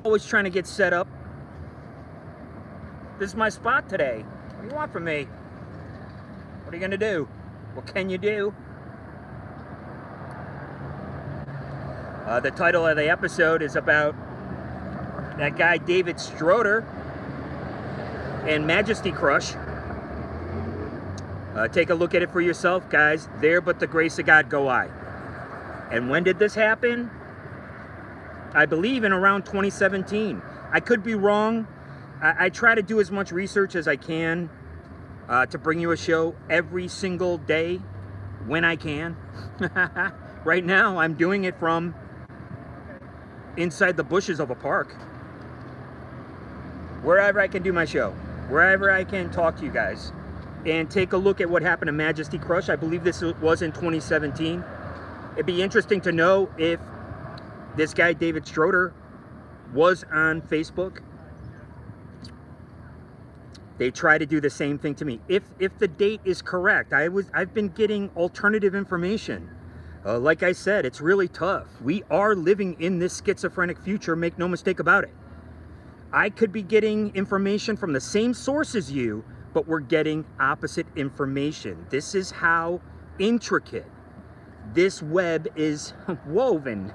Always trying to get set up. This is my spot today. What do you want from me? What are you gonna do? What can you do? The title of the episode is about that guy David Stroder and Majesty Crush. Take a look at it for yourself, guys. There but the grace of God go I. And when did this happen? I believe in around 2017. I could be wrong. I try to do as much research as I can to bring you a show every single day when I can. Right now, I'm doing it from inside the bushes of a park. Wherever I can do my show. Wherever I can talk to you guys. And take a look at what happened to Majesty Crush. I believe this was in 2017. It'd be interesting to know if this guy, David Stroder, was on Facebook. They try to do the same thing to me. If the date is correct, I've been getting alternative information. Like I said, it's really tough. We are living in this schizophrenic future, make no mistake about it. I could be getting information from the same source as you, but we're getting opposite information. This is how intricate this web is woven.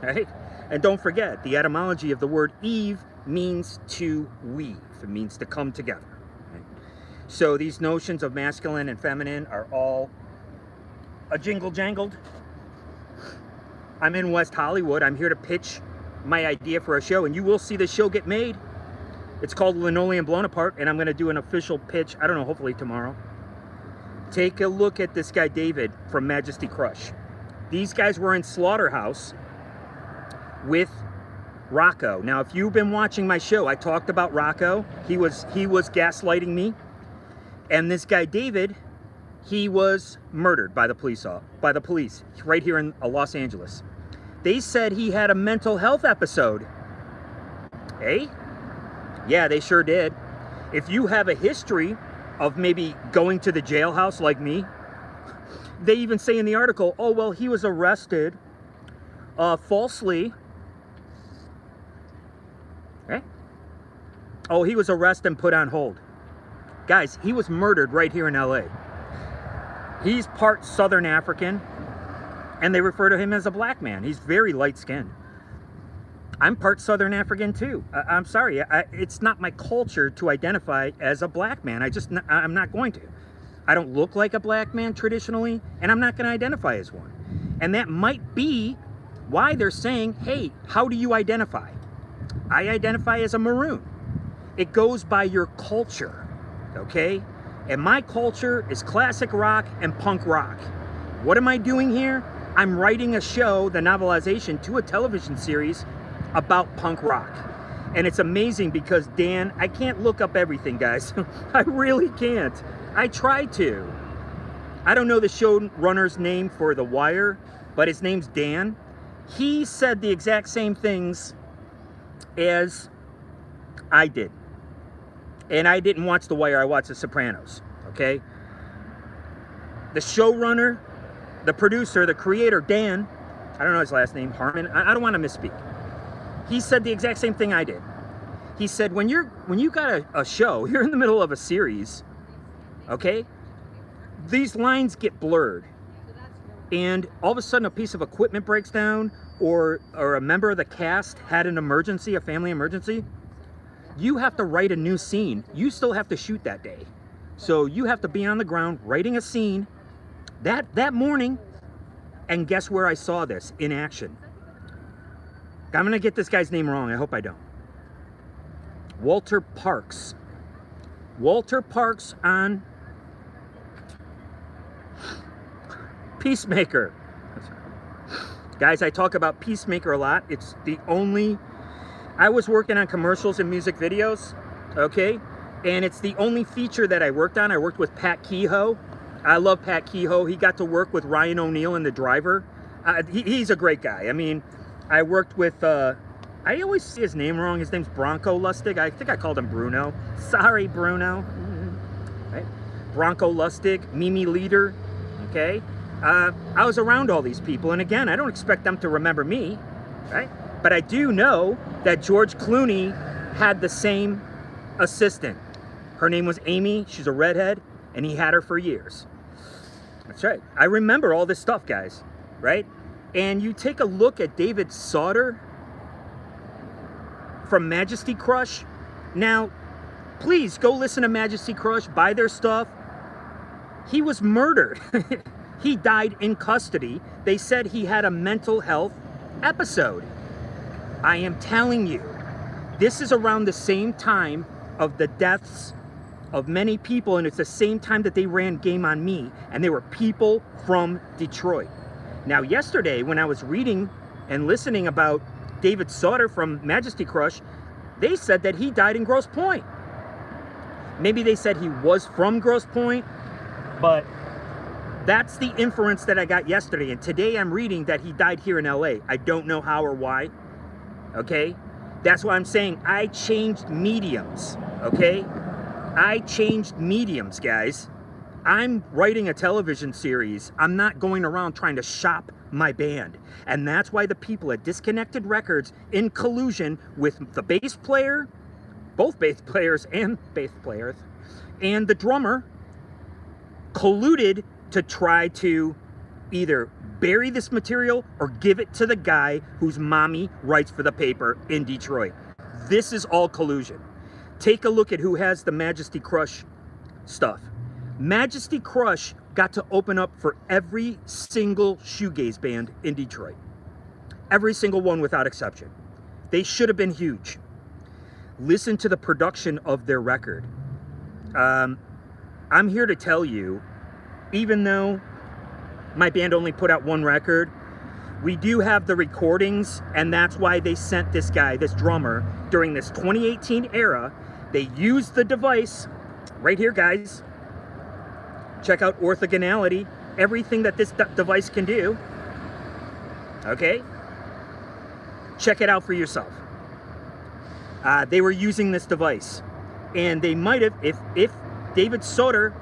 Right? And don't forget, the etymology of the word Eve means to weave. It means to come together. Right? So these notions of masculine and feminine are all a jingle-jangled. I'm in West Hollywood. I'm here to pitch my idea for a show, and you will see the show get made. It's called Linoleum Blown Apart, and I'm going to do an official pitch, I don't know, hopefully tomorrow. Take a look at this guy, David, from Majesty Crush. These guys were in Slaughterhouse with Rocco. Now, if you've been watching my show, I talked about Rocco. He was gaslighting me. And this guy, David, he was murdered by the police right here in Los Angeles. They said he had a mental health episode. Eh? Yeah, they sure did. If you have a history of maybe going to the jailhouse like me, they even say in the article, oh, well, he was arrested falsely. Okay? Oh, he was arrested and put on hold. Guys, he was murdered right here in LA. He's part Southern African, and they refer to him as a black man. He's very light-skinned. I'm part Southern African too. I'm sorry, it's not my culture to identify as a black man. I'm not going to. I don't look like a black man traditionally, and I'm not going to identify as one. And that might be why they're saying, hey, how do you identify? I identify as a maroon. It goes by your culture, okay? And my culture is classic rock and punk rock. What am I doing here? I'm writing a show, the novelization, to a television series about punk rock. And it's amazing because Dan, I can't look up everything, guys. I really can't. I try to. I don't know the showrunner's name for The Wire, but his name's Dan. He said the exact same things as I did. And I didn't watch The Wire, I watched The Sopranos, okay? The showrunner, the producer, the creator, Dan, I don't know his last name, Harmon, I don't want to misspeak. He said the exact same thing I did. He said, when you got a show, you're in the middle of a series, okay? These lines get blurred. And all of a sudden a piece of equipment breaks down, or a member of the cast had an emergency, a family emergency. You have to write a new scene. You still have to shoot that day. So you have to be on the ground writing a scene that morning. And guess where I saw this in action? I'm going to get this guy's name wrong. I hope I don't. Walter Parks. Walter Parks on Peacemaker. Guys, I talk about Peacemaker a lot. It's the only... I was working on commercials and music videos, okay? And it's the only feature that I worked on. I worked with Pat Kehoe. I love Pat Kehoe. He got to work with Ryan O'Neal in The Driver. He's a great guy. I mean, I worked with, I always say his name wrong. His name's Bronco Lustig. I think I called him Bruno. Sorry, Bruno. Right? Bronco Lustig, Mimi Leader, okay? I was around all these people, and again, I don't expect them to remember me, right? But I do know that George Clooney had the same assistant. Her name was Amy. She's a redhead, and he had her for years. That's right. I remember all this stuff, guys, right? And you take a look at David Sauter from Majesty Crush. Now, please go listen to Majesty Crush, buy their stuff. He was murdered. He died in custody. They said he had a mental health episode. I am telling you, this is around the same time of the deaths of many people, and it's the same time that they ran Game on Me, and they were people from Detroit. Now, yesterday, when I was reading and listening about David Sauter from Majesty Crush, they said that he died in Grosse Pointe. Maybe they said he was from Grosse Pointe, but that's the inference that I got yesterday. And today I'm reading that he died here in LA. I don't know how or why, okay? That's why I'm saying I changed mediums, okay? I changed mediums, guys. I'm writing a television series. I'm not going around trying to shop my band. And that's why the people at Disconnected Records, in collusion with the bass player, both bass players and the drummer, colluded to try to either bury this material or give it to the guy whose mommy writes for the paper in Detroit. This is all collusion. Take a look at who has the Majesty Crush stuff. Majesty Crush got to open up for every single shoegaze band in Detroit. Every single one without exception. They should have been huge. Listen to the production of their record. I'm here to tell you, even though my band only put out one record, we do have the recordings, and that's why they sent this guy, this drummer, during this 2018 era. They used the device right here, guys. Check out orthogonality, everything that this device can do. Okay? Check it out for yourself. They were using this device, and they might have, if David Sauter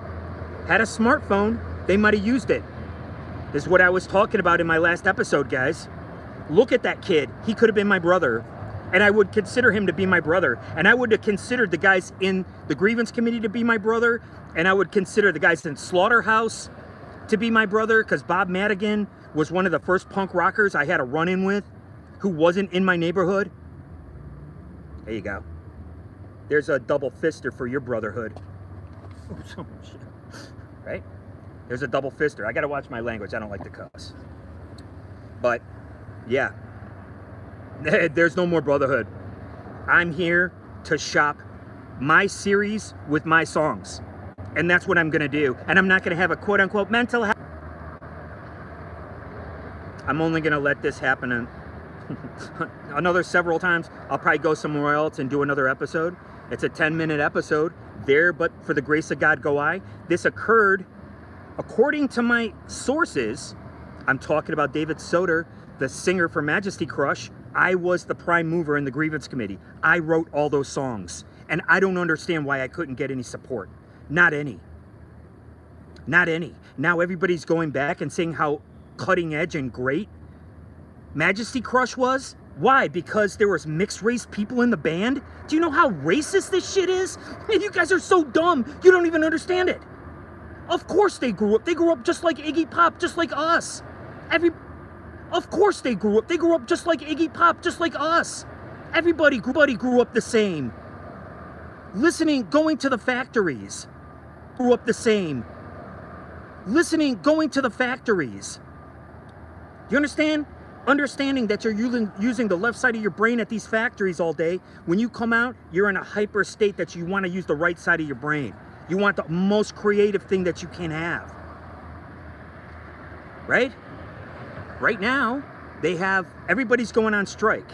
had a smartphone, they might have used it. This is what I was talking about in my last episode, guys. Look at that kid. He could have been my brother, and I would consider him to be my brother, and I would have considered the guys in the grievance committee to be my brother, and I would consider the guys in Slaughterhouse to be my brother, because Bob Madigan was one of the first punk rockers I had a run-in with who wasn't in my neighborhood. There you go. There's a double fister for your brotherhood. Oh, shit. Right? There's a double fister. I gotta watch my language. I don't like to cuss. But, yeah. There's no more brotherhood. I'm here to shop my series with my songs. And that's what I'm gonna do. And I'm not gonna have a quote-unquote mental health. I'm only gonna let this happen another several times. I'll probably go somewhere else and do another episode. It's a 10-minute episode. There, but for the grace of God go I. This occurred, according to my sources, I'm talking about David Sauter, the singer for Majesty Crush. I was the prime mover in the grievance committee. I wrote all those songs. And I don't understand why I couldn't get any support. Not any. Not any. Now everybody's going back and saying how cutting edge and great Majesty Crush was. Why? Because there was mixed race people in the band? Do you know how racist this shit is? Man, you guys are so dumb, you don't even understand it. Of course they grew up. They grew up just like Iggy Pop, just like us. Of course they grew up. They grew up just like Iggy Pop, just like us. Everybody grew up the same. Going to the factories, grew up the same. Going to the factories. You understand? Understanding that you're using the left side of your brain at these factories all day. When you come out, you're in a hyper state that you want to use the right side of your brain. You want the most creative thing that you can have. Right? Right now, everybody's going on strike.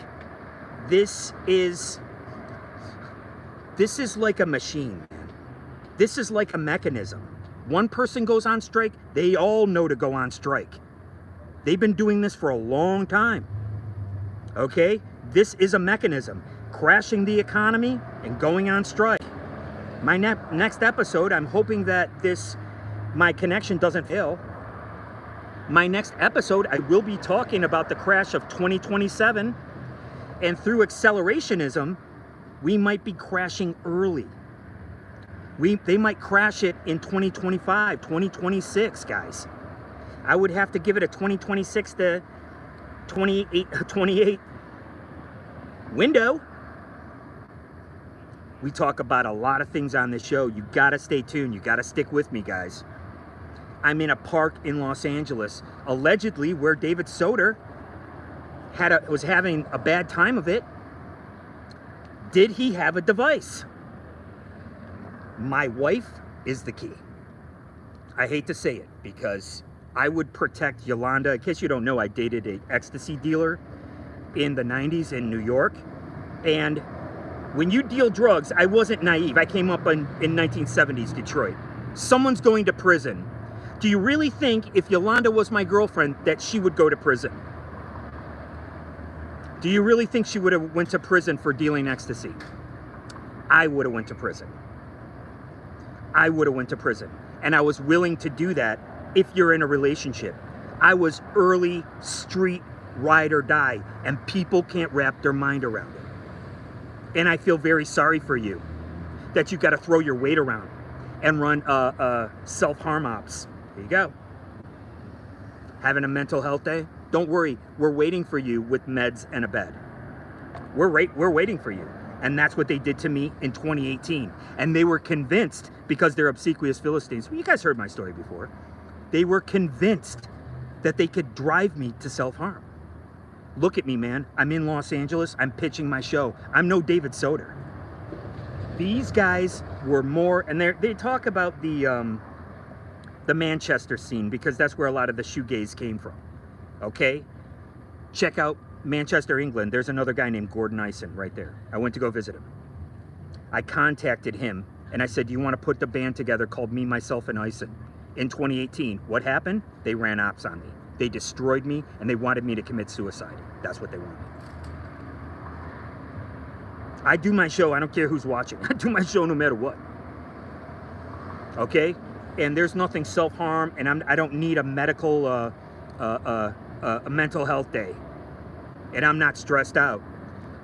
This is like a machine, man. This is like a mechanism. One person goes on strike, they all know to go on strike. They've been doing this for a long time. Okay? This is a mechanism. Crashing the economy and going on strike. My next episode, I'm hoping that my connection doesn't fail. My next episode, I will be talking about the crash of 2027 And through accelerationism, we might be crashing early. They might crash it in 2025, 2026, guys. I would have to give it a 2026 to 28 window. We talk about a lot of things on this show. You gotta stay tuned. You gotta stick with me, guys. I'm in a park in Los Angeles, allegedly where David Soder was having a bad time of it. Did he have a device? My wife is the key. I hate to say it because I would protect Yolanda. In case you don't know, I dated an ecstasy dealer in the 90s in New York. And when you deal drugs, I wasn't naive. I came up in 1970s Detroit. Someone's going to prison. Do you really think if Yolanda was my girlfriend that she would go to prison? Do you really think she would have went to prison for dealing ecstasy? I would have went to prison. I would have went to prison. And I was willing to do that if you're in a relationship. I was early street ride or die, and people can't wrap their mind around it. And I feel very sorry for you that you got to throw your weight around and run self-harm ops. There you go. Having a mental health day? Don't worry, we're waiting for you with meds and a bed. We're waiting for you. And that's what they did to me in 2018. And they were convinced, because they're obsequious Philistines. Well, you guys heard my story before. They were convinced that they could drive me to self-harm. Look at me, man. I'm in Los Angeles. I'm pitching my show. I'm no David Soder. These guys were more, and they talk about the Manchester scene because that's where a lot of the shoegaze came from. Okay? Check out Manchester, England. There's another guy named Gordon Ison right there. I went to go visit him. I contacted him and I said, do you want to put the band together called Me, Myself, and Ison? In 2018, what happened? They ran ops on me. They destroyed me and they wanted me to commit suicide. That's what they wanted. I do my show. I don't care who's watching. I do my show no matter what. Okay? And there's nothing self-harm, and I don't need a medical, a mental health day. And I'm not stressed out.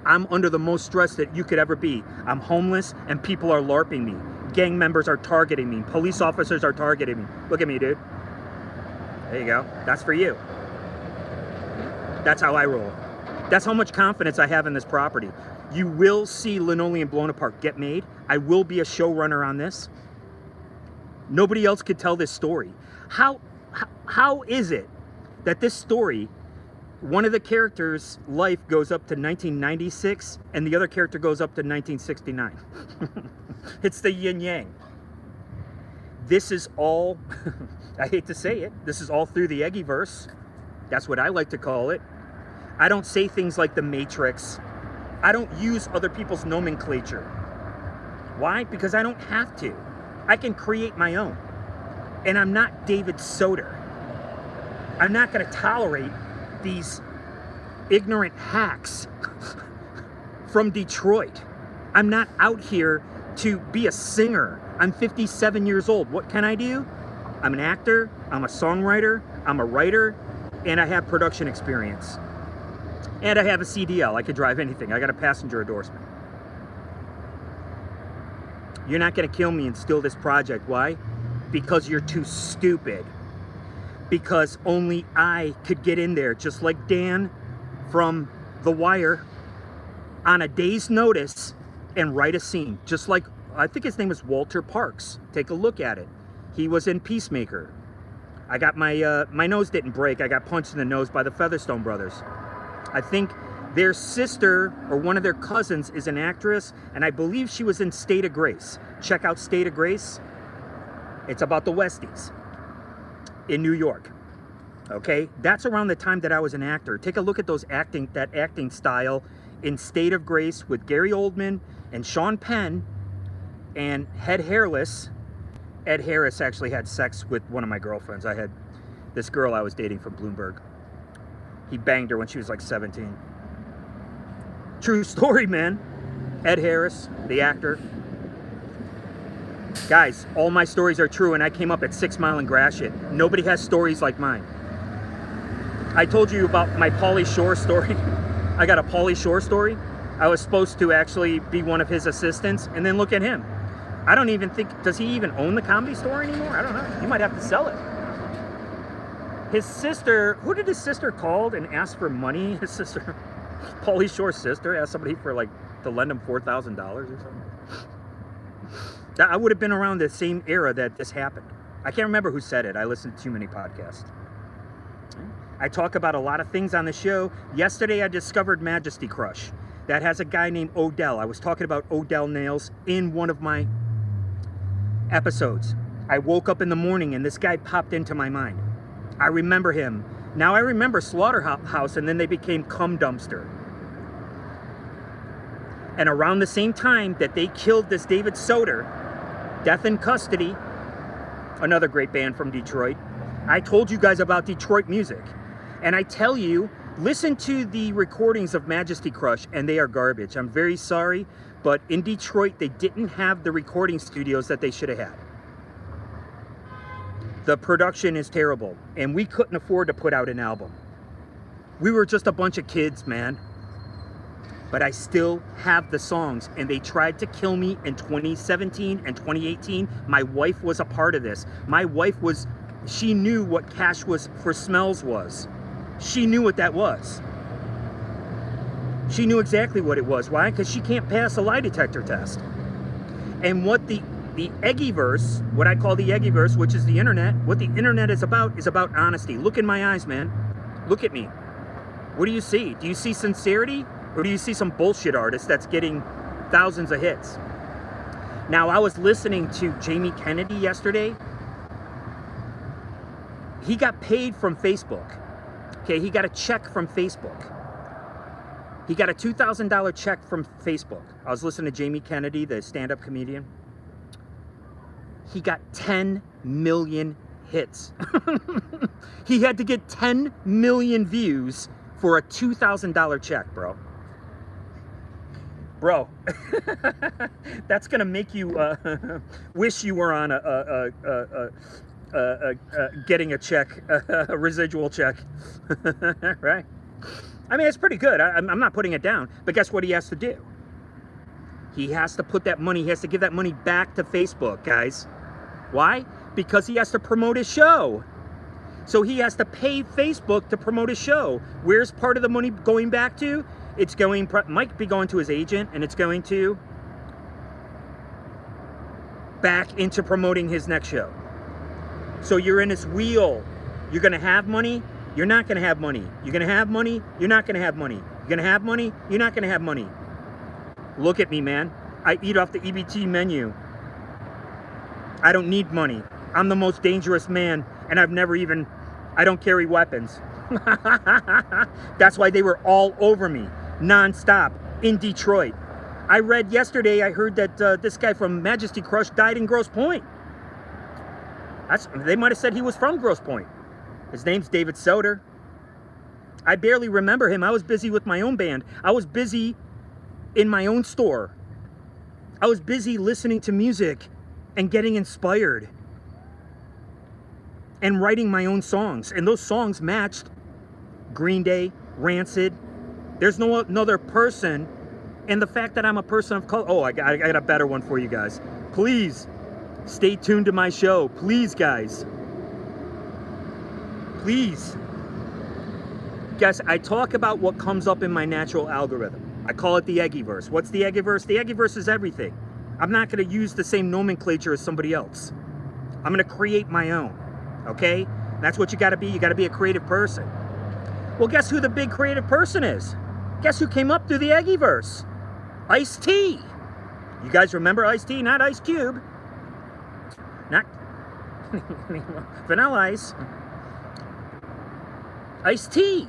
I'm under the most stress that you could ever be. I'm homeless and people are LARPing me. Gang members are targeting me. Police officers are targeting me. Look at me, dude. There you go. That's for you. That's how I roll. That's how much confidence I have in this property. You will see Linoleum Blown Apart get made. I will be a showrunner on this. Nobody else could tell this story. How is it that this story, one of the characters' life goes up to 1996 and the other character goes up to 1969? It's the yin yang. This is all, I hate to say it, this is all through the Eggyverse. That's what I like to call it. I don't say things like the Matrix. I don't use other people's nomenclature. Why? Because I don't have to. I can create my own. And I'm not David Soder. I'm not going to tolerate these ignorant hacks from Detroit. I'm not out here to be a singer. I'm 57 years old. What can I do? I'm an actor, I'm a songwriter, I'm a writer, and I have production experience. And I have a CDL. I could drive anything. I got a passenger endorsement. You're not going to kill me and steal this project. Why? Because you're too stupid. Because only I could get in there, just like Dan from The Wire, on a day's notice and write a scene. Just like, I think his name is Walter Parks. Take a look at it. He was in Peacemaker. I got my nose didn't break. I got punched in the nose by the Featherstone brothers. I think their sister or one of their cousins is an actress, and I believe she was in State of Grace. Check out State of Grace. It's about the Westies in New York. Okay, that's around the time that I was an actor. Take a look at that acting style in State of Grace with Gary Oldman and Sean Penn and Head Hairless. Ed Harris actually had sex with one of my girlfriends. I had this girl I was dating from Bloomberg. He banged her when she was like 17. True story, man. Ed Harris, the actor. Guys, all my stories are true, and I came up at 6 Mile and Gratiot. Nobody has stories like mine. I told you about my Pauly Shore story. I got a Pauly Shore story. I was supposed to actually be one of his assistants, and then look at him. I don't even think, does he even own the Comedy Store anymore? I don't know. He might have to sell it. His sister, who did his sister call and ask for money? His sister, Pauly Shore's sister, asked somebody for like, to lend him $4,000 or something. I would have been around the same era that this happened. I can't remember who said it. I listened to too many podcasts. I talk about a lot of things on the show. Yesterday, I discovered Majesty Crush. That has a guy named Odell. I was talking about Odell Nails in one of my episodes. I woke up in the morning and this guy popped into my mind. I remember him. Now I remember Slaughterhouse, and then they became Cum Dumpster. And around the same time that they killed this David Soder, Death in Custody, another great band from Detroit, I told you guys about Detroit music. And I tell you, listen to the recordings of Majesty Crush, and they are garbage. I'm very sorry, but in Detroit, they didn't have the recording studios that they should have had. The production is terrible, and we couldn't afford to put out an album. We were just a bunch of kids, man. But I still have the songs, and they tried to kill me in 2017 and 2018. My wife was a part of this. My wife was, she knew what Cash Was for Smells was. She knew what that was. She knew exactly what it was. Why? Because she can't pass a lie detector test. And what the Eggyverse, what I call the Eggyverse, which is the internet, what the internet is about honesty. Look in my eyes, man. Look at me. What do you see? Do you see sincerity? Or do you see some bullshit artist that's getting thousands of hits? Now, I was listening to Jamie Kennedy yesterday. He got paid from Facebook. Okay, he got a check from Facebook. He got a $2,000 check from Facebook. I was listening to Jamie Kennedy, the stand-up comedian. He got 10 million hits. He had to get 10 million views for a $2,000 check, bro. Bro, that's gonna make you wish you were on getting a check, a residual check, right? I mean, it's pretty good. I'm not putting it down, but guess what he has to do? He has to put that money, he has to give that money back to Facebook, guys. Why? Because he has to promote his show. So he has to pay Facebook to promote his show. Where's part of the money going back to? It's going, might be going to his agent, and it's going to back into promoting his next show. So you're in this wheel. You're going to have money. You're not going to have money. You're going to have money. You're not going to have money. You're going to have money. You're not going to have money. Look at me, man. I eat off the EBT menu. I don't need money. I'm the most dangerous man, and I don't carry weapons. That's why they were all over me, nonstop, in Detroit. I read yesterday, I heard that this guy from Majesty Crush died in Grosse Pointe. They might have said he was from Grosse Pointe. His name's David Soder. I barely remember him. I was busy with my own band. I was busy in my own store. I was busy listening to music and getting inspired and writing my own songs. And those songs matched Green Day, Rancid. There's no other person. And the fact that I'm a person of color. Oh, I got a better one for you guys. Please stay tuned to my show. Please, guys. Please. Guys, I talk about what comes up in my natural algorithm. I call it the Eggyverse. What's the Eggyverse? The Eggyverse is everything. I'm not going to use the same nomenclature as somebody else. I'm going to create my own. Okay? That's what you got to be. You got to be a creative person. Well, guess who the big creative person is? Guess who came up through the Eggyverse? Ice-T. You guys remember Ice-T? Not Ice Cube. Not Vanilla Ice. Ice-T.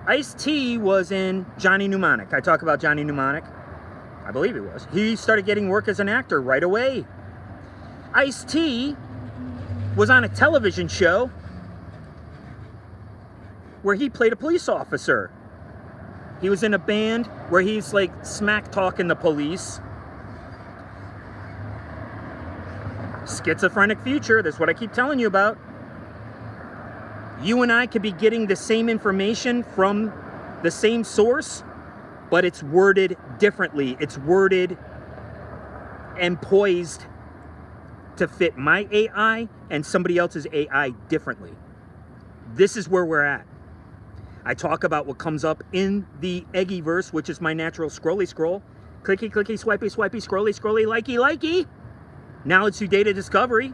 Ice-T was in Johnny Mnemonic. I talk about Johnny Mnemonic. I believe it was. He started getting work as an actor right away. Ice-T was on a television show where he played a police officer. He was in a band where he's like smack talking the police. Schizophrenic future, that's what I keep telling you about. You and I could be getting the same information from the same source, but it's worded differently. It's worded and poised to fit my AI and somebody else's AI differently. This is where we're at. I talk about what comes up in the Eggyverse, which is my natural scrolly scroll. Clicky, clicky, swipey, swipey, scrolly, scrolly, likey, likey. Knowledge through data discovery.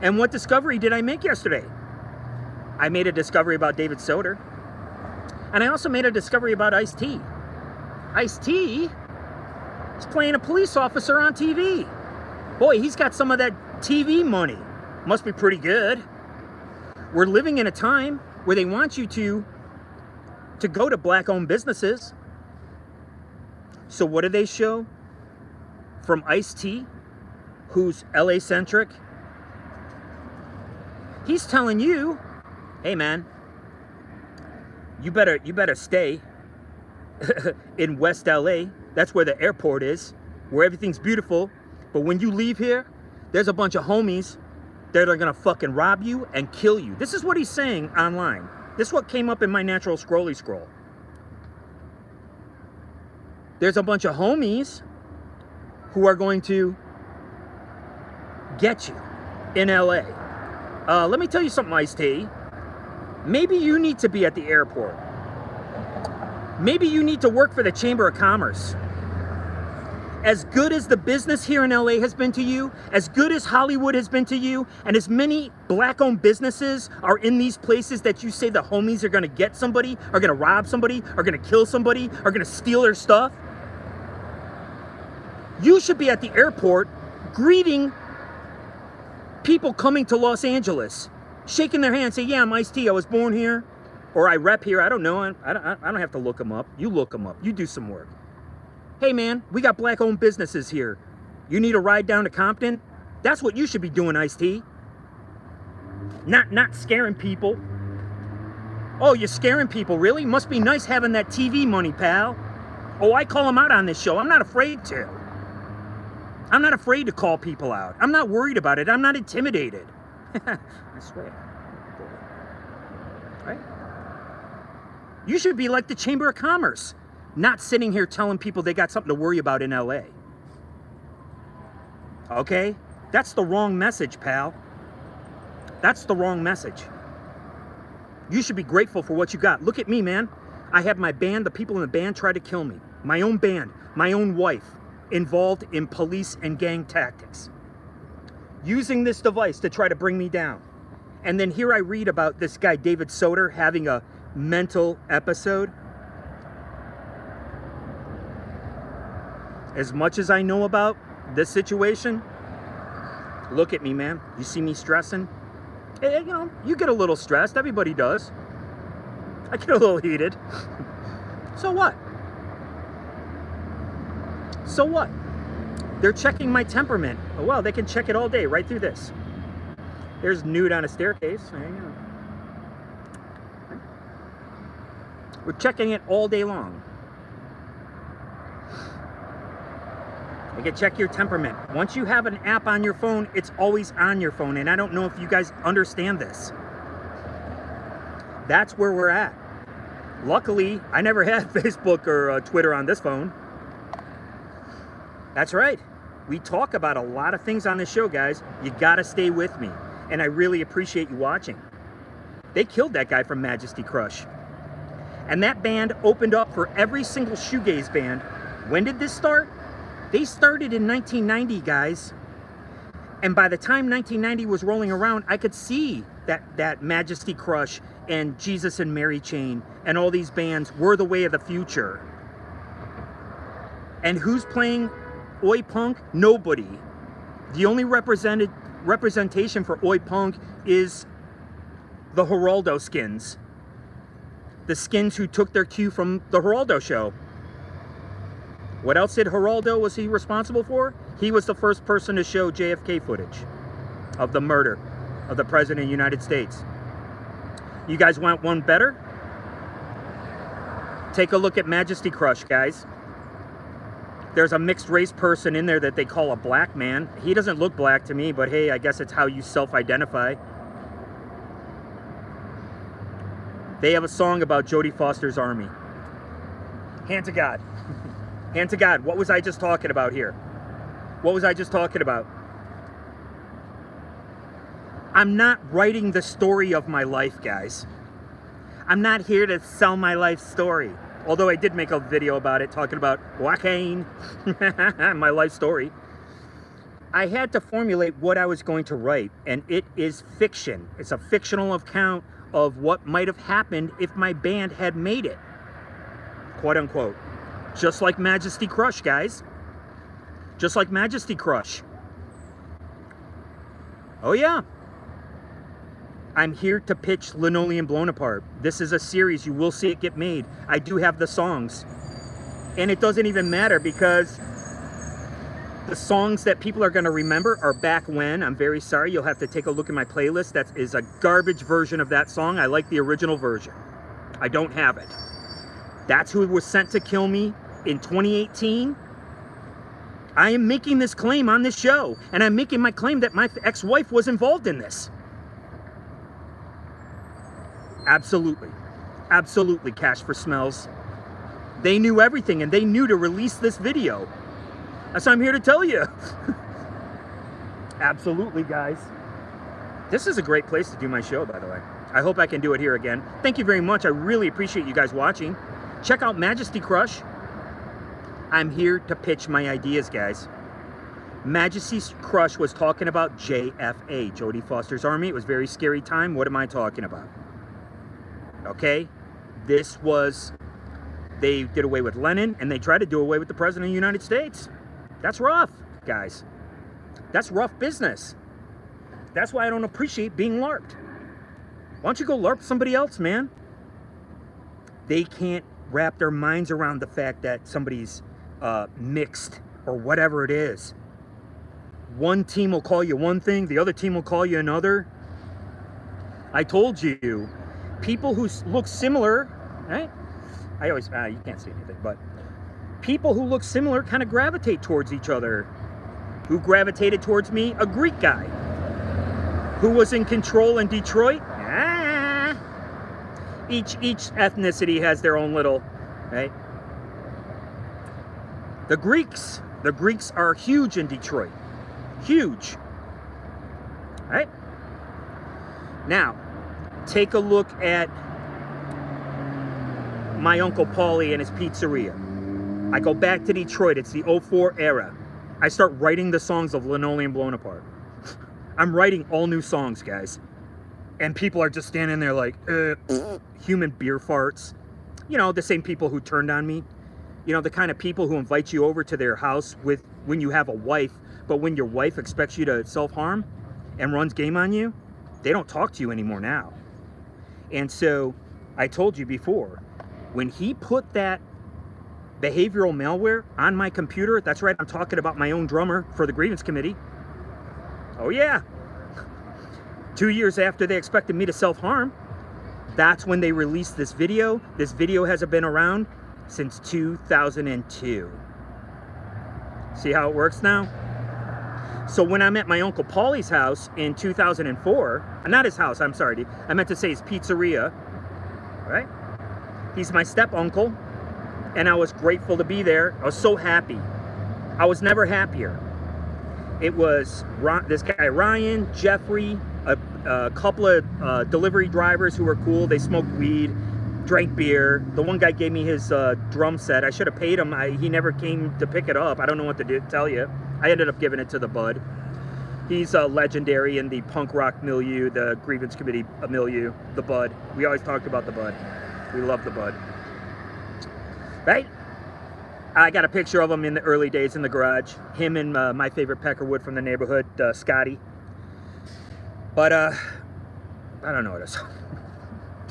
And what discovery did I make yesterday? I made a discovery about David Soder. And I also made a discovery about Ice-T. Ice-T is playing a police officer on TV. Boy, he's got some of that TV money. Must be pretty good. We're living in a time where they want you to go to black-owned businesses. So what do they show from Ice-T, who's LA-centric? He's telling you, hey man, you better stay in West LA. That's where the airport is, where everything's beautiful. But when you leave here, there's a bunch of homies that are gonna fucking rob you and kill you. This is what he's saying online. This is what came up in my natural scrolly scroll. There's a bunch of homies who are going to get you in LA. Let me tell you something, Ice-T. Maybe you need to be at the airport. Maybe you need to work for the Chamber of Commerce. As good as the business here in LA has been to you, as good as Hollywood has been to you, and as many black-owned businesses are in these places that you say the homies are gonna get somebody, are gonna rob somebody, are gonna kill somebody, are gonna steal their stuff, you should be at the airport greeting people coming to Los Angeles, shaking their hand, say, yeah, I'm Ice-T, I was born here, or I rep here, I don't know, I don't have to look them up. You look them up, you do some work. Hey man, we got black-owned businesses here. You need a ride down to Compton? That's what you should be doing, Ice-T. Not scaring people. Oh, you're scaring people, really? Must be nice having that TV money, pal. Oh, I call them out on this show. I'm not afraid to. I'm not afraid to call people out. I'm not worried about it. I'm not intimidated. I swear. Right? You should be like the Chamber of Commerce. Not sitting here telling people they got something to worry about in LA. Okay? That's the wrong message, pal. That's the wrong message. You should be grateful for what you got. Look at me, man. I have my band, the people in the band try to kill me. My own band, my own wife, involved in police and gang tactics. Using this device to try to bring me down. And then here I read about this guy, David Soder, having a mental episode. As much as I know about this situation, look at me, man. You see me stressing? Hey, you know, you get a little stressed. Everybody does. I get a little heated. So what? So what? They're checking my temperament. Oh, well, they can check it all day, right through this. There's nude on a staircase. There you go. We're checking it all day long. They can check your temperament. Once you have an app on your phone, it's always on your phone. And I don't know if you guys understand this. That's where we're at. Luckily, I never had Facebook or Twitter on this phone. That's right. We talk about a lot of things on this show, guys. You gotta stay with me. And I really appreciate you watching. They killed that guy from Majesty Crush. And that band opened up for every single shoegaze band. When did this start? They started in 1990, guys. And by the time 1990 was rolling around, I could see that Majesty Crush and Jesus and Mary Chain and all these bands were the way of the future. And who's playing Oi Punk? Nobody. The only representation for Oi Punk is the Geraldo skins. The skins who took their cue from the Geraldo show. What else did Geraldo, was he responsible for? He was the first person to show JFK footage of the murder of the President of the United States. You guys want one better? Take a look at Majesty Crush, guys. There's a mixed race person in there that they call a black man. He doesn't look black to me, but hey, I guess it's how you self-identify. They have a song about Jodie Foster's army. Hand to God. Hand to God. What was I just talking about here? What was I just talking about? I'm not writing the story of my life, guys. I'm not here to sell my life story. Although I did make a video about it, talking about Joaquin, my life story. I had to formulate what I was going to write, and it is fiction. It's a fictional account of what might have happened if my band had made it, quote unquote. Just like Majesty Crush, guys. Just like Majesty Crush. Oh yeah. I'm here to pitch Linoleum Blown Apart. This is a series. You will see it get made. I do have the songs. And it doesn't even matter because the songs that people are going to remember are back when. I'm very sorry. You'll have to take a look at my playlist. That is a garbage version of that song. I like the original version. I don't have it. That's who was sent to kill me in 2018. I am making this claim on this show. And I'm making my claim that my ex-wife was involved in this. Absolutely. Absolutely, Cash for Smells. They knew everything, and they knew to release this video. That's what I'm here to tell you. Absolutely, guys. This is a great place to do my show, by the way. I hope I can do it here again. Thank you very much. I really appreciate you guys watching. Check out Majesty Crush. I'm here to pitch my ideas, guys. Majesty Crush was talking about JFA, Jodie Foster's Army. It was a very scary time. What am I talking about? Okay, this was, they did away with Lenin, and they tried to do away with the President of the United States. That's rough, guys. That's rough business. That's why I don't appreciate being LARPed. Why don't you go LARP somebody else, man? They can't wrap their minds around the fact that somebody's mixed or whatever it is. One team will call you one thing, the other team will call you another. I told you. People who look similar, right? I always, you can't see anything, but people who look similar kind of gravitate towards each other. Who gravitated towards me? A Greek guy. Who was in control in Detroit? Each ethnicity has their own little, right? The Greeks are huge in Detroit. Huge. Right? Now, take a look at my Uncle Paulie and his pizzeria. I go back to Detroit. It's the 04 era. I start writing the songs of Linoleum Blown Apart. I'm writing all new songs, guys. And people are just standing there like, human beer farts. You know, the same people who turned on me. You know, the kind of people who invite you over to their house with when you have a wife, but when your wife expects you to self-harm and runs game on you, they don't talk to you anymore now. And so, I told you before, when he put that behavioral malware on my computer, that's right, I'm talking about my own drummer for the grievance committee. Oh yeah. 2 years after they expected me to self-harm, that's when they released this video. This video hasn't been around since 2002. See how it works now? So when I'm at my Uncle Paulie's house in 2004, not his house, I'm sorry, I meant to say his pizzeria, right? He's my step-uncle, and I was grateful to be there. I was so happy. I was never happier. It was this guy Ryan, Jeffrey, a couple of delivery drivers who were cool. They smoked weed, drank beer. The one guy gave me his drum set. I should have paid him. He never came to pick it up. I don't know what to tell you. I ended up giving it to the Bud. He's legendary in the punk rock milieu, the grievance committee milieu, the Bud. We always talked about the Bud. We love the Bud. Right? I got a picture of him in the early days in the garage. Him and my favorite Peckerwood from the neighborhood, Scotty. But, I don't know what it's...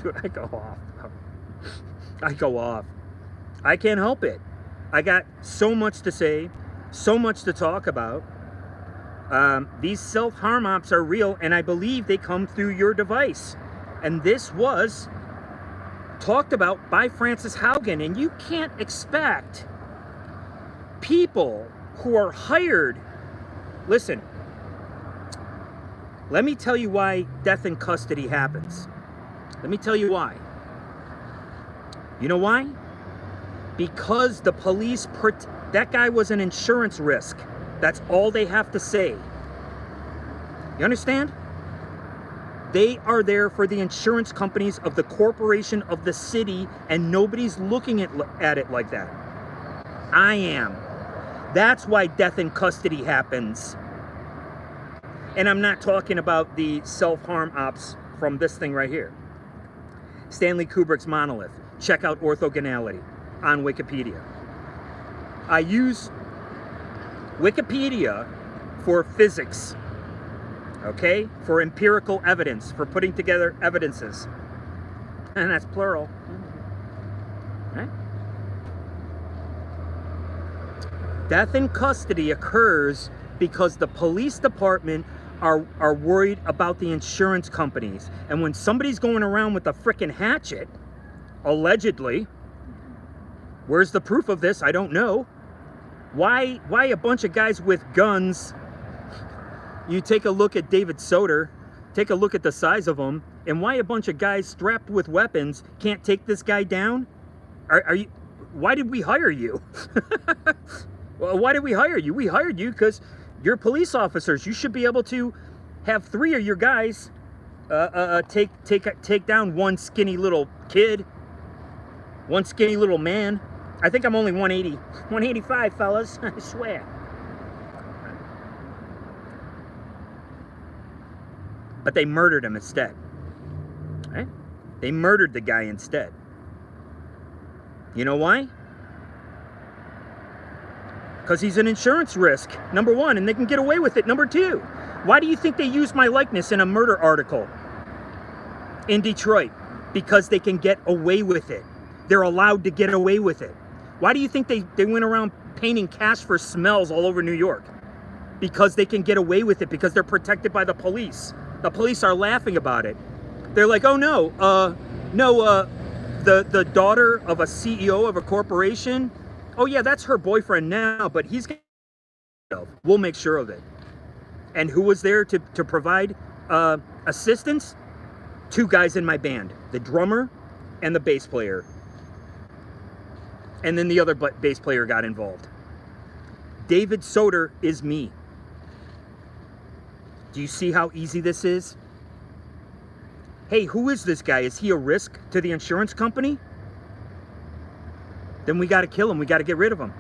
Dude, I go off. I go off. I can't help it. I got so much to say, so much to talk about. These self-harm ops are real, and I believe they come through your device. And this was talked about by Frances Haugen, and you can't expect people who are hired... Listen, let me tell you why death in custody happens. Let me tell you why. You know why? Because the police, that guy was an insurance risk. That's all they have to say. You understand? They are there for the insurance companies of the corporation of the city, and nobody's looking at it like that. I am. That's why death in custody happens. And I'm not talking about the self-harm ops from this thing right here. Stanley Kubrick's Monolith. Check out orthogonality on Wikipedia. I use Wikipedia for physics, okay? For empirical evidence, for putting together evidences. And that's plural. Right? Death in custody occurs because the police department are worried about the insurance companies. And when somebody's going around with a frickin' hatchet, allegedly, where's the proof of this? I don't know. Why a bunch of guys with guns? You take a look at David Soder, take a look at the size of him, and why a bunch of guys strapped with weapons can't take this guy down? Are you? Why did we hire you? Well, why did we hire you? We hired you because you're police officers. You should be able to have 3 of your guys take down one skinny little kid, one skinny little man. I think I'm only 180, 185, fellas. I swear. But they murdered him instead. Right? They murdered the guy instead. You know why? Because he's an insurance risk, number one, and they can get away with it, number two. Why do you think they used my likeness in a murder article in Detroit? Because they can get away with it. They're allowed to get away with it. Why do you think they went around painting cash for smells all over New York? Because they can get away with it, because they're protected by the police. The police are laughing about it. They're like, oh no, the daughter of a CEO of a corporation, oh yeah, that's her boyfriend now, but he's gonna, we'll make sure of it. And who was there to provide assistance? 2 guys in my band, the drummer and the bass player. And then the other bass player got involved. David Soder is me. Do you see how easy this is? Hey, who is this guy? Is he a risk to the insurance company? Then we got to kill him. We got to get rid of him.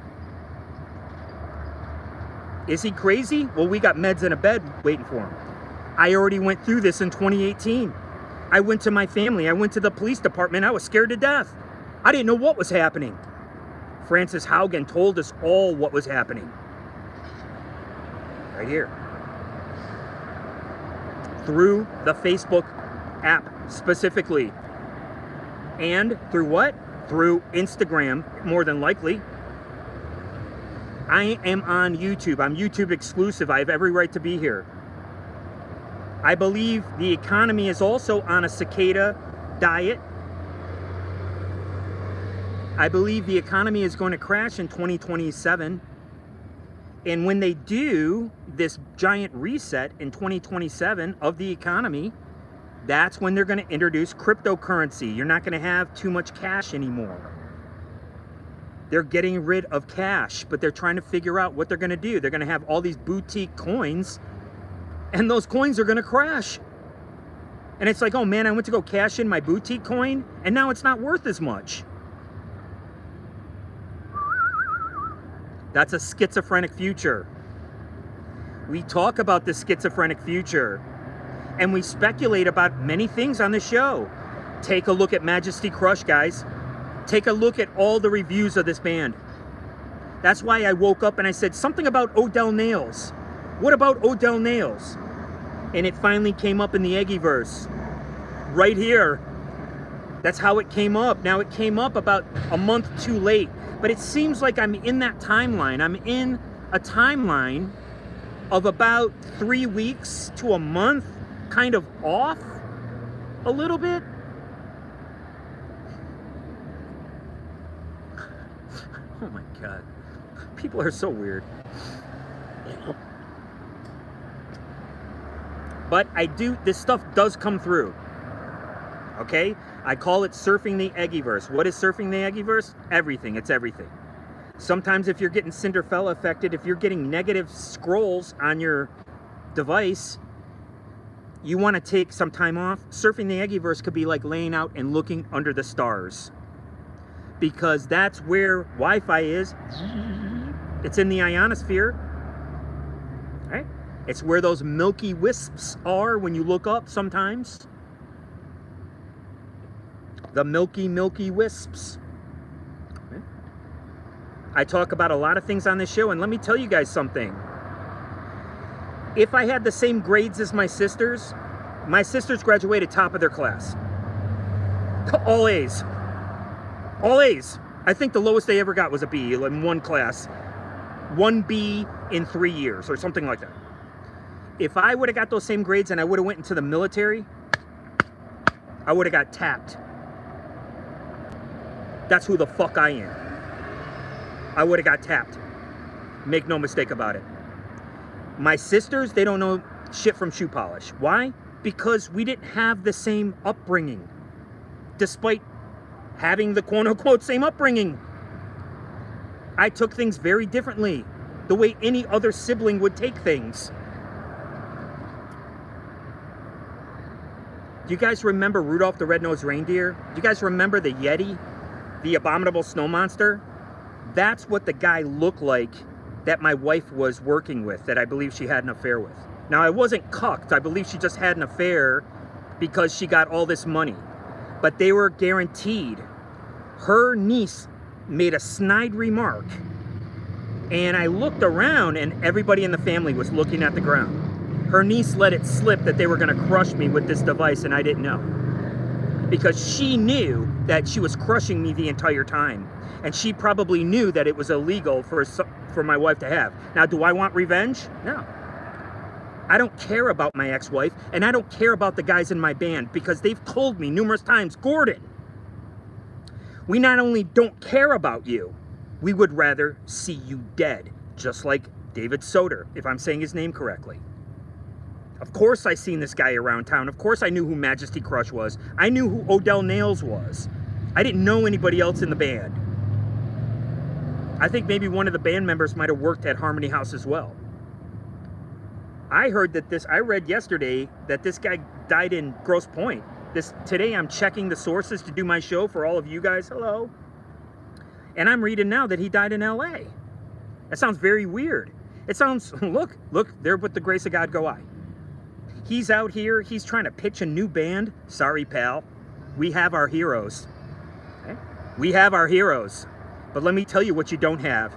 Is he crazy? Well, we got meds in a bed waiting for him. I already went through this in 2018. I went to my family. I went to the police department. I was scared to death. I didn't know what was happening. Francis Haugen told us all what was happening. Right here. Through the Facebook app specifically. And through what? Through Instagram, more than likely. I am on YouTube. I'm YouTube exclusive. I have every right to be here. I believe the economy is also on a cicada diet. I believe the economy is going to crash in 2027. And when they do this giant reset in 2027 of the economy, that's when they're going to introduce cryptocurrency. You're not going to have too much cash anymore. They're getting rid of cash, but they're trying to figure out what they're going to do. They're going to have all these boutique coins, and those coins are going to crash. And it's like, oh man, I went to go cash in my boutique coin, and now it's not worth as much. That's a schizophrenic future. We talk about the schizophrenic future, and we speculate about many things on the show. Take a look at Majesty Crush, guys. Take a look at all the reviews of this band. That's why I woke up and I said something about Odell Nails. What about Odell Nails? And it finally came up in the Eggyverse. Right here. That's how it came up. Now it came up about a month too late. But it seems like I'm in that timeline. I'm in a timeline of about 3 weeks to a month, kind of off a little bit. Oh my God. People are so weird. But this stuff does come through. okay? I call it surfing the Eggyverse. What is surfing the Eggyverse? Everything. It's everything. Sometimes if you're getting Cinderfella affected, if you're getting negative scrolls on your device, you want to take some time off. Surfing the Eggyverse could be like laying out and looking under the stars, because that's where Wi-Fi is. It's in the ionosphere, right? It's where those milky wisps are when you look up sometimes. The milky wisps. Okay. I talk about a lot of things on this show, and let me tell you guys something. If I had the same grades as my sisters graduated top of their class. All A's. All A's. I think the lowest they ever got was a B in one class. 1B in 3 years or something like that. If I would have got those same grades and I would have went into the military, I would have got tapped. That's who the fuck I am. I would have got tapped. Make no mistake about it. My sisters, they don't know shit from shoe polish. Why? Because we didn't have the same upbringing. Despite having the quote-unquote same upbringing. I took things very differently. The way any other sibling would take things. Do you guys remember Rudolph the Red-Nosed Reindeer? Do you guys remember the Yeti? The abominable snow monster? That's what the guy looked like that my wife was working with, that I believe she had an affair with. Now, I wasn't cucked. I believe she just had an affair because she got all this money. But they were guaranteed. Her niece made a snide remark, and I looked around and everybody in the family was looking at the ground. Her niece let it slip that they were going to crush me with this device, and I didn't know. Because she knew that she was crushing me the entire time. And she probably knew that it was illegal for my wife to have. Now, do I want revenge? No. I don't care about my ex-wife, and I don't care about the guys in my band, because they've told me numerous times, Gordon, we not only don't care about you, we would rather see you dead. Just like David Soder, if I'm saying his name correctly. Of course I seen this guy around town. Of course I knew who Majesty Crush was. I knew who Odell Nails was. I didn't know anybody else in the band. I think maybe one of the band members might have worked at Harmony House as well. I read yesterday that this guy died in Grosse Pointe. Today I'm checking the sources to do my show for all of you guys. Hello. And I'm reading now that he died in LA. That sounds very weird. It sounds, look, there with the grace of God go I. He's out here, he's trying to pitch a new band. Sorry, pal. We have our heroes. Okay? We have our heroes. But let me tell you what you don't have.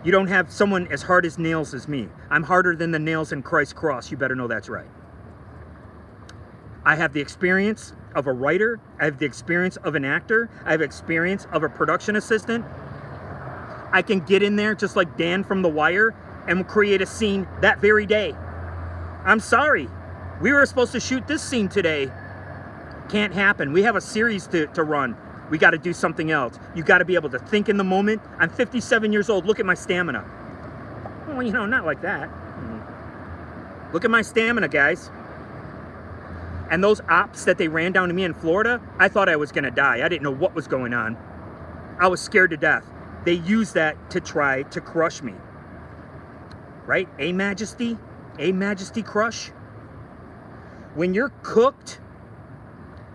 You don't have someone as hard as nails as me. I'm harder than the nails in Christ's cross. You better know that's right. I have the experience of a writer. I have the experience of an actor. I have experience of a production assistant. I can get in there just like Dan from The Wire and create a scene that very day. I'm sorry. We were supposed to shoot this scene today. Can't happen. We have a series to run. We got to do something else. You got to be able to think in the moment. I'm 57 years old. Look at my stamina. Well, you know, not like that. Look at my stamina, guys. And those ops that they ran down to me in Florida, I thought I was going to die. I didn't know what was going on. I was scared to death. They used that to try to crush me. Right? A Majesty? A Majesty Crush? When you're cooked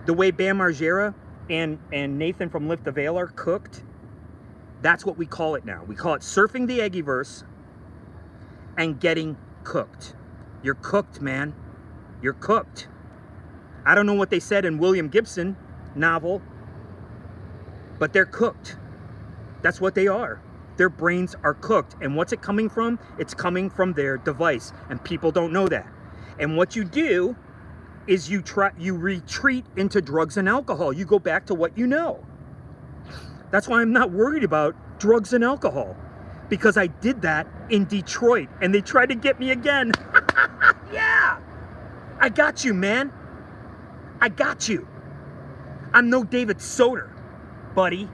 the way Bam Margera and Nathan from Lift the Veil are cooked, that's what we call it now. We call it surfing the Eggyverse and getting cooked. You're cooked, man. You're cooked. I don't know what they said in William Gibson novel, but they're cooked. That's what they are. Their brains are cooked. And what's it coming from? It's coming from their device. And people don't know that. And what you do is you retreat into drugs and alcohol. You go back to what you know. That's why I'm not worried about drugs and alcohol, because I did that in Detroit and they tried to get me again. Yeah, I got you, man. I got you. I'm no David Soder, buddy.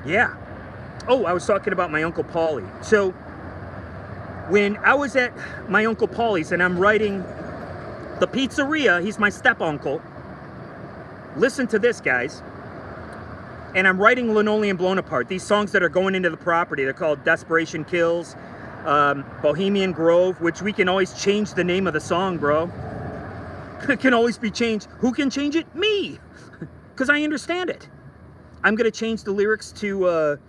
Yeah. Oh, I was talking about my Uncle Paulie. So when I was at my Uncle Paulie's and I'm writing The pizzeria, he's my step-uncle. Listen to this, guys. And I'm writing Linoleum Blown Apart. These songs that are going into the property, they're called Desperation Kills, Bohemian Grove, which we can always change the name of the song, bro. It can always be changed. Who can change it? Me! Because I understand it. I'm going to change the lyrics to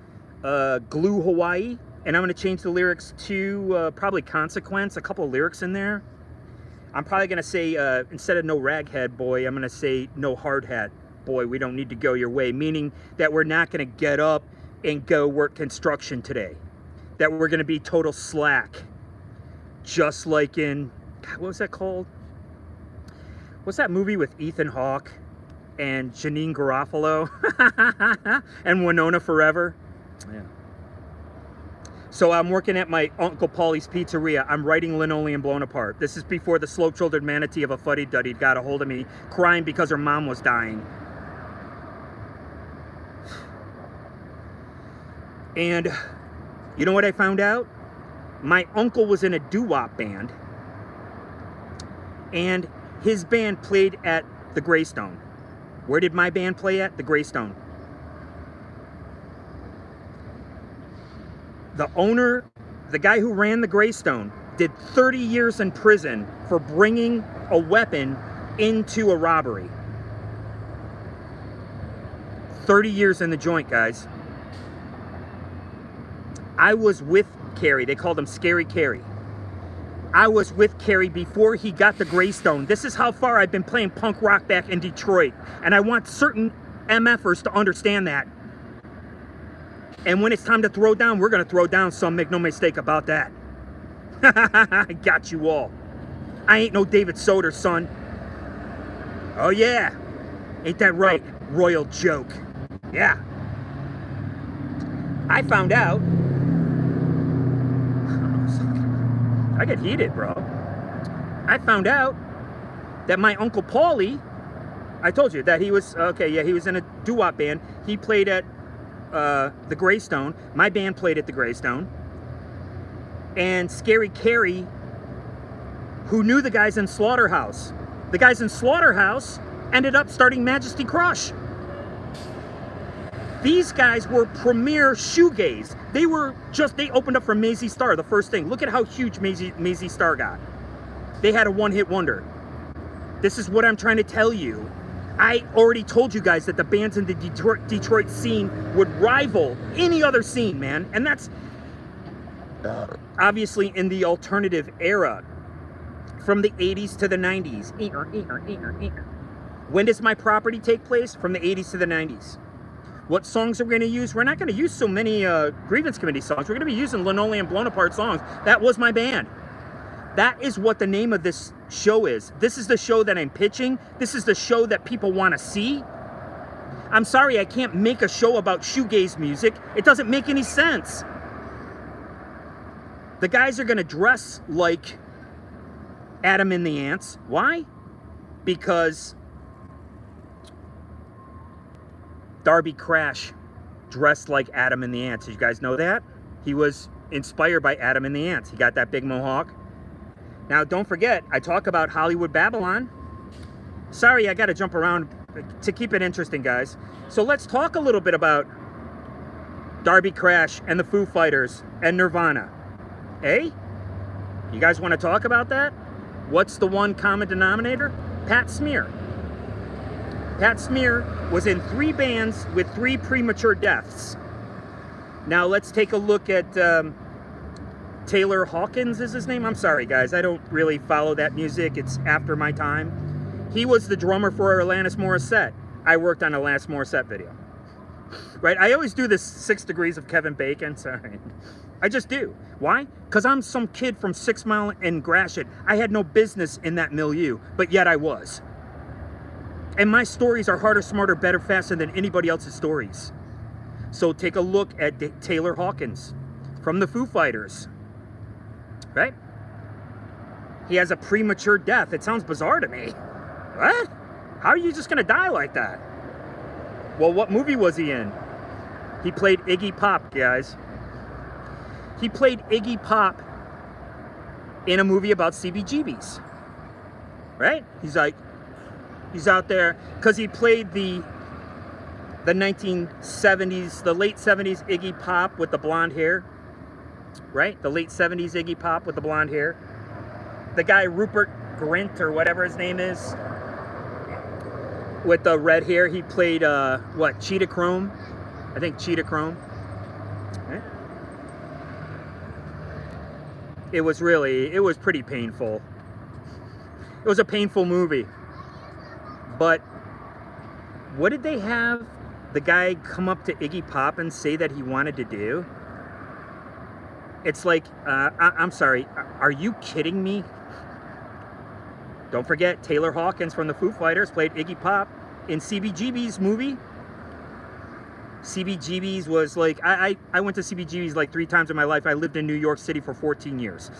Glue Hawaii, and I'm going to change the lyrics to probably Consequence, a couple of lyrics in there. I'm probably going to say, instead of no raghead boy, I'm going to say no hard hat boy, we don't need to go your way, meaning that we're not going to get up and go work construction today. That we're going to be total slack. Just like in, what was that called? What's that movie with Ethan Hawke and Janine Garofalo and Winona Forever? Yeah. So I'm working at my Uncle Paulie's Pizzeria. I'm writing Linoleum Blown Apart. This is before the slope-shouldered manatee of a fuddy-duddy got a hold of me, crying because her mom was dying. And you know what I found out? My uncle was in a doo-wop band, and his band played at the Greystone. Where did my band play at? The Greystone. The owner, the guy who ran the Greystone, did 30 years in prison for bringing a weapon into a robbery. 30 years in the joint, guys. I was with Kerry. They called him Scary Kerry. I was with Kerry before he got the Greystone. This is how far I've been playing punk rock back in Detroit. And I want certain MFers to understand that. And when it's time to throw down, we're going to throw down some. Make no mistake about that. I got you all. I ain't no David Soder, son. Oh, yeah. Ain't that right? Royal joke. Yeah. I found out. I get heated, bro. I found out that my Uncle Paulie, I told you that he was, okay, yeah, he was in a doo-wop band. He played at the Greystone. My band played at the Greystone. And Scary Kerry, who knew the guys in Slaughterhouse. The guys in Slaughterhouse ended up starting Majesty Crush. These guys were premier shoegaze. They opened up for Maisie Starr, the first thing. Look at how huge Maisie Starr got. They had a one-hit wonder. This is what I'm trying to tell you. I already told you guys that the bands in the Detroit scene would rival any other scene, man. And that's obviously in the alternative era, from the 80s to the 90s. When does my property take place? From the 80s to the 90s. What songs are we going to use? We're not going to use so many grievance committee songs. We're going to be using Linoleum Blown Apart songs. That was my band. That is what the name of this show is. This is the show that I'm pitching. This is the show that people want to see. I'm sorry, I can't make a show about shoegaze music. It doesn't make any sense. The guys are going to dress like Adam and the Ants. Why? Because Darby Crash dressed like Adam and the Ants. Did you guys know that? He was inspired by Adam and the Ants. He got that big mohawk. Now, don't forget, I talk about Hollywood Babylon. Sorry, I got to jump around to keep it interesting, guys. So let's talk a little bit about Darby Crash and the Foo Fighters and Nirvana. Eh? You guys want to talk about that? What's the one common denominator? Pat Smear. Pat Smear was in 3 bands with 3 premature deaths. Now let's take a look at Taylor Hawkins is his name. I'm sorry, guys. I don't really follow that music. It's after my time. He was the drummer for Alanis Morissette. I worked on a Alanis Morissette video. Right? I always do this 6 degrees of Kevin Bacon. Sorry. I just do. Why? Because I'm some kid from 6 Mile and Gratiot. I had no business in that milieu, but yet I was. And my stories are harder, smarter, better, faster than anybody else's stories. So take a look at Taylor Hawkins from the Foo Fighters. Right? He has a premature death. It sounds bizarre to me. What? How are you just going to die like that? Well, what movie was he in? He played Iggy Pop, guys. He played Iggy Pop in a movie about CBGBs. right? He's like, he's out there because he played the 1970s, the late 70s Iggy Pop with the blonde hair, right? The late 70s Iggy Pop with the blonde hair. The guy Rupert Grint or whatever his name is with the red hair, he played what, Cheetah Chrome? I think Cheetah Chrome. Right? It was pretty painful. It was a painful movie. But what did they have the guy come up to Iggy Pop and say that he wanted to do? It's like, I'm sorry, are you kidding me? Don't forget, Taylor Hawkins from the Foo Fighters played Iggy Pop in CBGB's movie. CBGB's was like, I went to CBGB's like 3 times in my life. I lived in New York City for 14 years.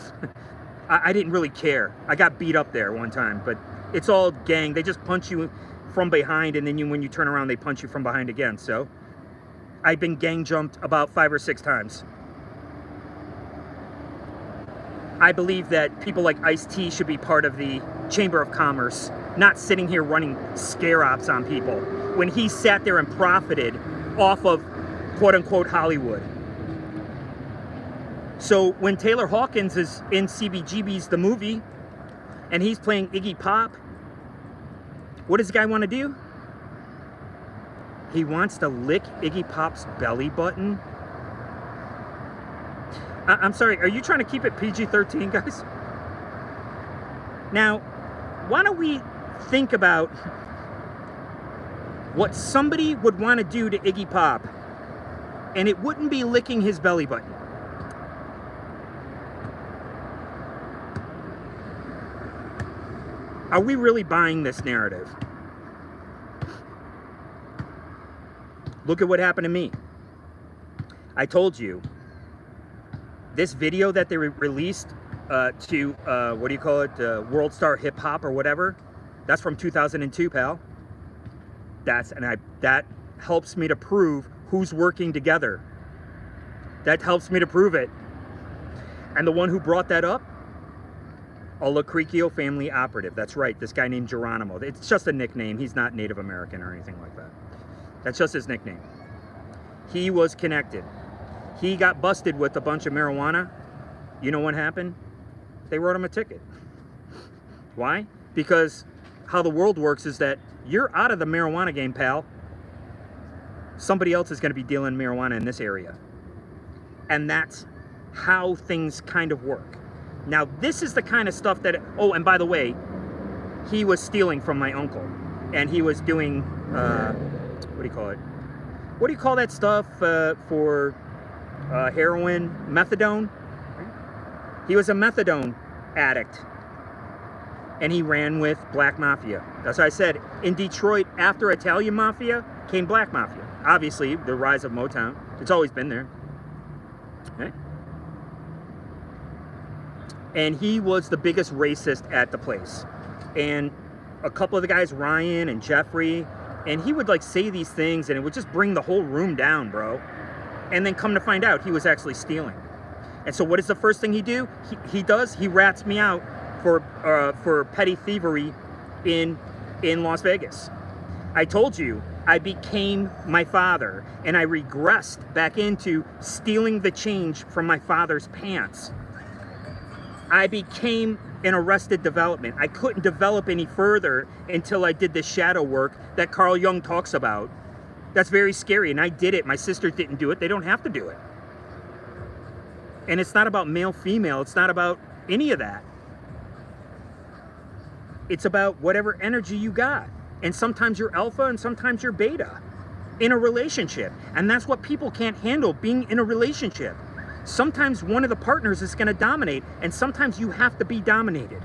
I didn't really care. I got beat up there one time, but it's all gang. They just punch you from behind, and then when you turn around, they punch you from behind again. So I've been gang jumped about 5 or 6 times. I believe that people like Ice-T should be part of the Chamber of Commerce, not sitting here running scare ops on people when he sat there and profited off of quote-unquote Hollywood. So when Taylor Hawkins is in CBGB's the movie and he's playing Iggy Pop, what does the guy want to do? He wants to lick Iggy Pop's belly button. I'm sorry, are you trying to keep it PG-13, guys? Now, why don't we think about what somebody would want to do to Iggy Pop, and it wouldn't be licking his belly button. Are we really buying this narrative? Look at what happened to me. I told you, this video that they released to, what do you call it, World Star Hip Hop or whatever, that's from 2002, pal. That helps me to prove who's working together. That helps me to prove it. And the one who brought that up, a Lacricchio family operative. That's right, this guy named Geronimo. It's just a nickname. He's not Native American or anything like that. That's just his nickname. He was connected. He got busted with a bunch of marijuana. You know what happened? They wrote him a ticket. Why? Because how the world works is that you're out of the marijuana game, pal. Somebody else is going to be dealing marijuana in this area. And that's how things kind of work. Now, this is the kind of stuff that... Oh, and by the way, he was stealing from my uncle. And he was doing... what do you call it? What do you call that stuff for heroin? Methadone? He was a methadone addict. And he ran with Black Mafia. That's why I said, in Detroit, after Italian Mafia, came Black Mafia. Obviously, the rise of Motown. It's always been there. Okay? And he was the biggest racist at the place. And a couple of the guys, Ryan and Jeffrey, and he would like say these things and it would just bring the whole room down, bro. And then come to find out, he was actually stealing. And so what is the first thing he do? He rats me out for petty thievery in Las Vegas. I told you, I became my father and I regressed back into stealing the change from my father's pants. I became an arrested development. I couldn't develop any further until I did the shadow work that Carl Jung talks about. That's very scary, and I did it. My sister didn't do it. They don't have to do it. And it's not about male, female. It's not about any of that. It's about whatever energy you got. And sometimes you're alpha and sometimes you're beta in a relationship. And that's what people can't handle, being in a relationship. Sometimes one of the partners is going to dominate, and sometimes you have to be dominated.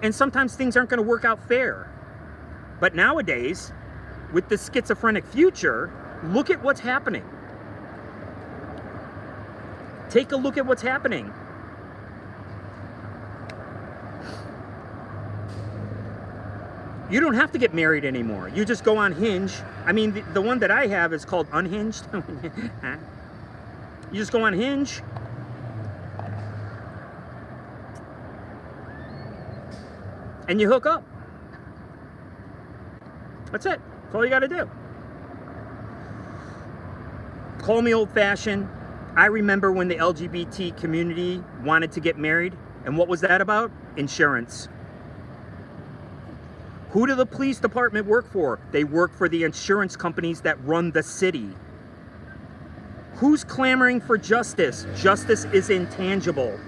And sometimes things aren't going to work out fair. But nowadays, with the schizophrenic future, look at what's happening. Take a look at what's happening. You don't have to get married anymore. You just go on Hinge. I mean, the one that I have is called Unhinged. You just go on Hinge. and you hook up. That's it. That's all you got to do. Call me old-fashioned. I remember when the LGBT community wanted to get married, and what was that about? Insurance. Who do the police department work for? They work for the insurance companies that run the city. Who's clamoring for justice? Justice is intangible.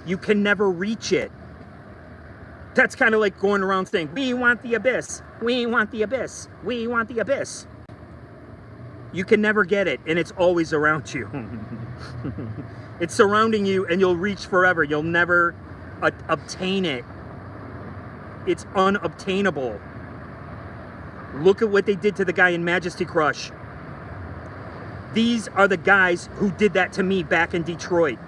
You can never reach it. That's kind of like going around saying, we want the abyss, we want the abyss, we want the abyss. You can never get it, and it's always around you. It's surrounding you, and you'll reach forever. You'll never obtain it. It's unobtainable. Look at what they did to the guy in Majesty Crush. These are the guys who did that to me back in Detroit.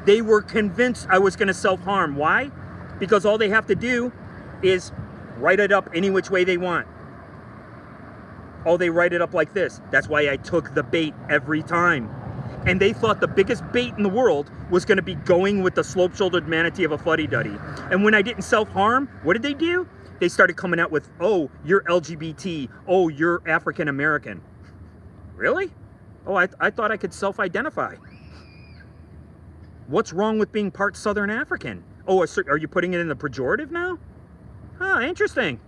They were convinced I was going to self-harm. Why? Because all they have to do is write it up any which way they want. Oh, they write it up like this. That's why I took the bait every time. And they thought the biggest bait in the world was going to be going with the slope-shouldered manatee of a fuddy-duddy. And when I didn't self-harm, what did they do? They started coming out with, oh, you're LGBT. Oh, you're African-American. Really? Oh, I thought I could self-identify. What's wrong with being part Southern African? Oh, are you putting it in the pejorative now? Huh, interesting.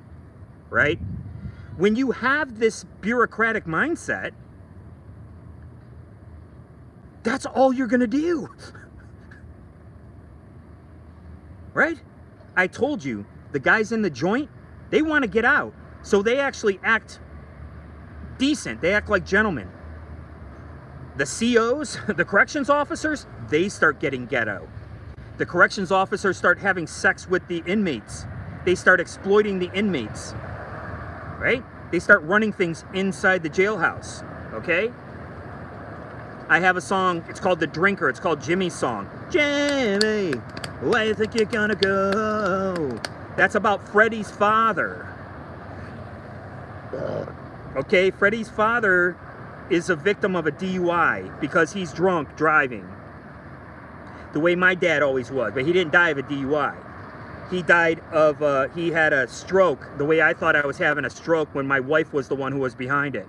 Right? When you have this bureaucratic mindset, that's all you're going to do. Right? I told you, the guys in the joint, they want to get out. So they actually act decent. They act like gentlemen. The COs, the corrections officers, they start getting ghetto. The corrections officers start having sex with the inmates. They start exploiting the inmates. Right? They start running things inside the jailhouse. Okay? I have a song, it's called The Drinker. It's called Jimmy's song. Jimmy, where you think you're gonna go? That's about Freddie's father. Okay, Freddie's father is a victim of a DUI because he's drunk driving. The way my dad always was, but he didn't die of a DUI. He died of, he had a stroke, the way I thought I was having a stroke when my wife was the one who was behind it.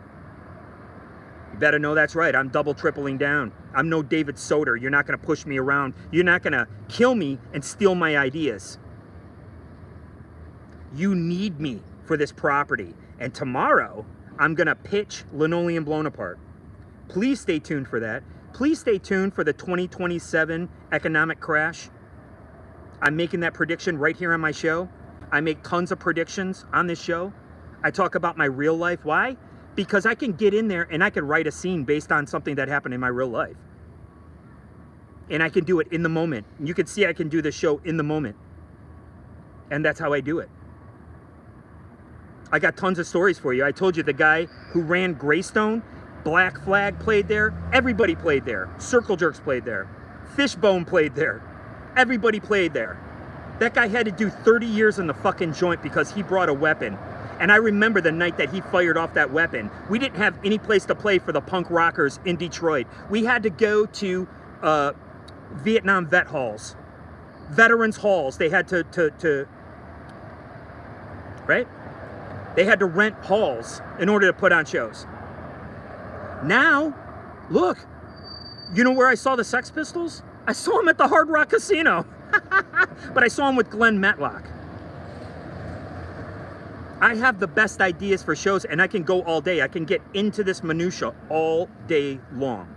You better know that's right. I'm double tripling down. I'm no David Soder. You're not going to push me around. You're not going to kill me and steal my ideas. You need me for this property. And tomorrow, I'm going to pitch Linoleum Blown Apart. Please stay tuned for that. Please stay tuned for the 2027 economic crash. I'm making that prediction right here on my show. I make tons of predictions on this show. I talk about my real life. Why? Because I can get in there and I can write a scene based on something that happened in my real life. And I can do it in the moment. You can see I can do the show in the moment. And that's how I do it. I got tons of stories for you. I told you the guy who ran Greystone, Black Flag played there. Everybody played there. Circle Jerks played there. Fishbone played there. Everybody played there. That guy had to do 30 years in the fucking joint because he brought a weapon. And I remember the night that he fired off that weapon. We didn't have any place to play for the punk rockers in Detroit. We had to go to Vietnam vet halls, veterans halls. They had to right? They had to rent halls in order to put on shows. Now, look, you know where I saw the Sex Pistols? I saw them at the Hard Rock Casino. But I saw them with Glenn Matlock. I have the best ideas for shows, and I can go all day. I can get into this minutia all day long.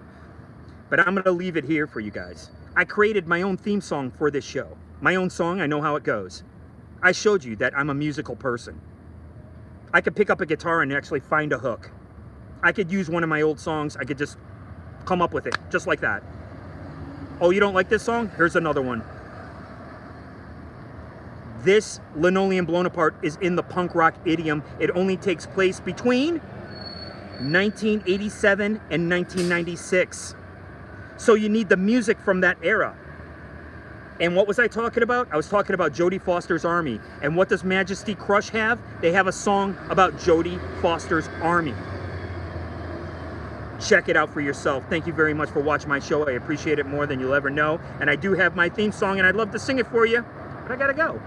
But I'm going to leave it here for you guys. I created my own theme song for this show. My own song, I know how it goes. I showed you that I'm a musical person. I could pick up a guitar and actually find a hook. I could use one of my old songs. I could just come up with it, just like that. Oh, you don't like this song? Here's another one. This Linoleum Blown Apart is in the punk rock idiom. It only takes place between 1987 and 1996. So you need the music from that era. And what was I talking about? I was talking about Jodie Foster's Army. And what does Majesty Crush have? They have a song about Jodie Foster's Army. Check it out for yourself. Thank you very much for watching my show. I appreciate it more than you'll ever know. And I do have my theme song, and I'd love to sing it for you, but I gotta go.